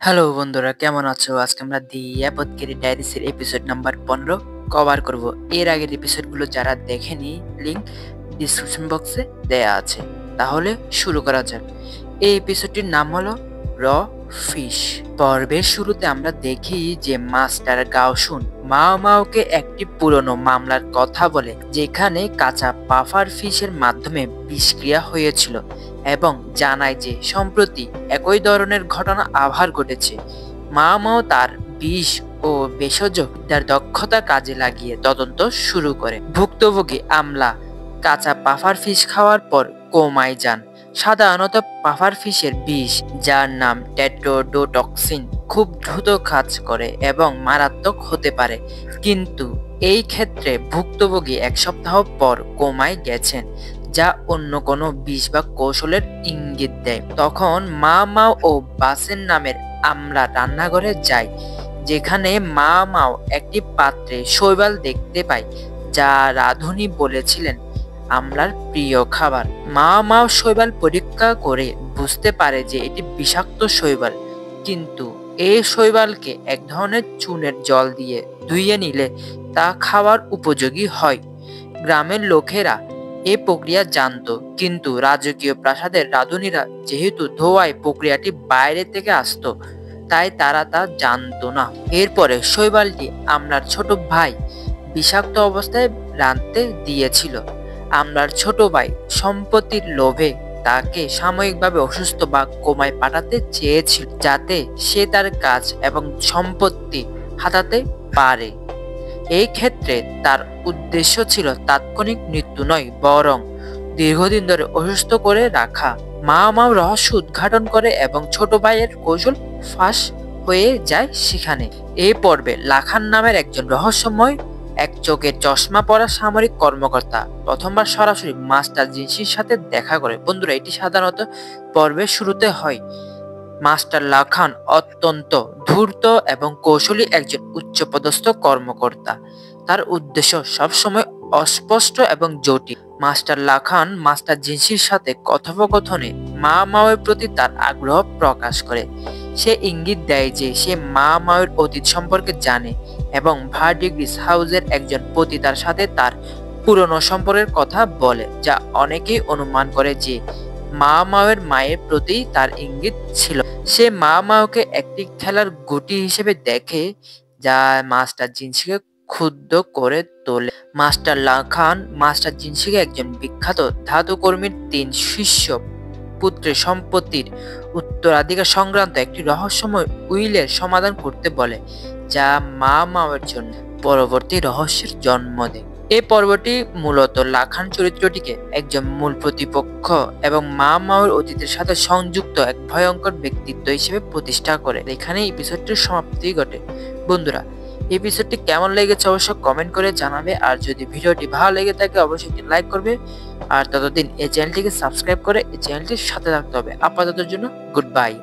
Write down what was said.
Hello বন্ধুরা, কেমন আছো? আজকে আমরা দি অ্যাপথেকেরি ডায়েরিজের এপিসোড নাম্বার 15 কভার করব। এর আগের এপিসোডগুলো যারা দেখেনি, লিংক ডিসক্রিপশন বক্সে দেয়া আছে। তাহলে শুরু করা যাক। এই এপিসোডটির নাম হলো র ফিশ। পর্বের শুরুতে আমরা দেখি যে মাস্টার গাওসুন মাও মাওকে একটি পুরনো মামলার কথা বলে, যেখানে কাঁচা পাফার ফিশের মাধ্যমে বিষক্রিয়া হয়েছিল এবং জানায় যে সম্প্রতি একই ধরনের ঘটনা আবার ঘটেছে। মা মাও তার বিষ ও ভেষজ বিদ্যার দক্ষতা কাজে লাগিয়ে তদন্ত শুরু করে। ভুক্তভোগী আমলা কাঁচা পাফার ফিশ খাওয়ার পর কোমায় যান। সাধারণত পাফার ফিশের বিষ, যার নাম টেট্রোডোটক্সিন, খুব দ্রুত কাজ করে এবং মারাত্মক হতে পারে, কিন্তু এই ক্ষেত্রে ভুক্তভোগী এক সপ্তাহ পর কোমায় গেছেন, যা অন্য কোনো বিষ বা কৌশলের ইঙ্গিত দেয়। তখন মা মাও ও বাসেন নামের আমলা রান্নাঘরে যায়, যেখানে মা মাও একটি পাত্রে শৈবাল দেখতে পায়, যা রাঁধুনি বলেছিলেন আমলার প্রিয় খাবার। মা মাও শৈবাল পরীক্ষা করে বুঝতে পারে যে এটি বিষাক্ত শৈবাল, কিন্তু এই শৈবালকে এক ধরনের চুনের জল দিয়ে ধুইয়ে নিলে তা খাওয়ার উপযোগী হয়। গ্রামের লোকেরা এই প্রক্রিয়া জানত, কিন্তু রাজকীয় প্রাসাদের রাঁধুনিরা যেহেতু ধোয়ায় প্রক্রিয়াটি বাইরে থেকে আসতো, তাই তারা তা জানতো না। এরপরে শৈবালটি আমলার ছোট ভাই বিষাক্ত অবস্থায় রাঁধতে দিয়েছিল। আমলার ছোট ভাই সম্পত্তির লোভে তাকে সাময়িকভাবে অসুস্থ বা কোমায় পাঠাতে চেয়েছিল, যাতে সে তার কাজ এবং সম্পত্তি হাতাতে পারে। এই ক্ষেত্রে তার উদ্দেশ্য ছিল তাৎক্ষণিক মৃত্যু নয়, বরং দীর্ঘদিন ধরে অসুস্থ করে রাখা। মা মাও রহস্য উদ্ঘাটন করে এবং ছোট ভাইয়ের কৌশল ফাঁস হয়ে যায় সেখানে। এই পর্বে লাখান নামের একজন রহস্যময় এক চোখের চশমা পরা সামরিক কর্মকর্তা প্রথমবার সরাসরি মাস্টার জিনসির সাথে দেখা করে। বন্ধুরা, এটি সাধারণত পর্বের শুরুতে হয়। মাস্টার লাখান অত্যন্ত ধূর্ত এবং কৌশলী একজন উচ্চপদস্থ কর্মকর্তা। তার উদ্দেশ্য সবসময় অস্পষ্ট এবং জটিল। মাস্টার লাখান মাস্টার জিনসির সাথে কথোপকথনে মা মাওয়ের প্রতি তার আগ্রহ প্রকাশ করে। সে ইঙ্গিত দেয় যে সে মা মাওয়ের অতীত সম্পর্কে জানে এবং ভার্ডিগ্রিস হাউসের একজন পতিতার সাথে তার পুরনো সম্পর্কের কথা বলে, যা অনেকেই অনুমান করে যে মা মাওয়ের মায়ের প্রতি তার ইঙ্গিত ছিল। সে মা মাওকে একটি খেলার গুটি হিসেবে দেখে, যা মাস্টার জিনসিকে ক্ষুব্ধ করে তোলে। মাস্টার লাখান মাস্টার জিনসিকে একজন বিখ্যাত ধাতুকর্মীর 3 শিষ্য পুত্রের সম্পত্তির উত্তরাধিকার সংক্রান্ত একটি রহস্যময় উইলের সমাধান করতে বলে, যা মা মাওয়ের জন্য পরবর্তী রহস্যের জন্ম দেয়। এই পর্বটি মূলত লাখান চরিত্রটিকে একজন মূল প্রতিপক্ষ এবং মা মাওয়ের অতীতের সাথে সংযুক্ত এক ভয়ঙ্কর ব্যক্তিত্ব হিসেবে প্রতিষ্ঠা করে। এখানে এপিসোডটির সমাপ্তি ঘটে। বন্ধুরা, এপিসোডটি কেমন লেগেছে অবশ্যই কমেন্ট করে জানাবে, আর যদি ভিডিওটি ভালো লেগে থাকে অবশ্যই একটি লাইক করবে, আর ততদিন এই চ্যানেলটিকে সাবস্ক্রাইব করে এই চ্যানেলটির সাথে থাকতে হবে। আপাতত জন্য গুড বাই।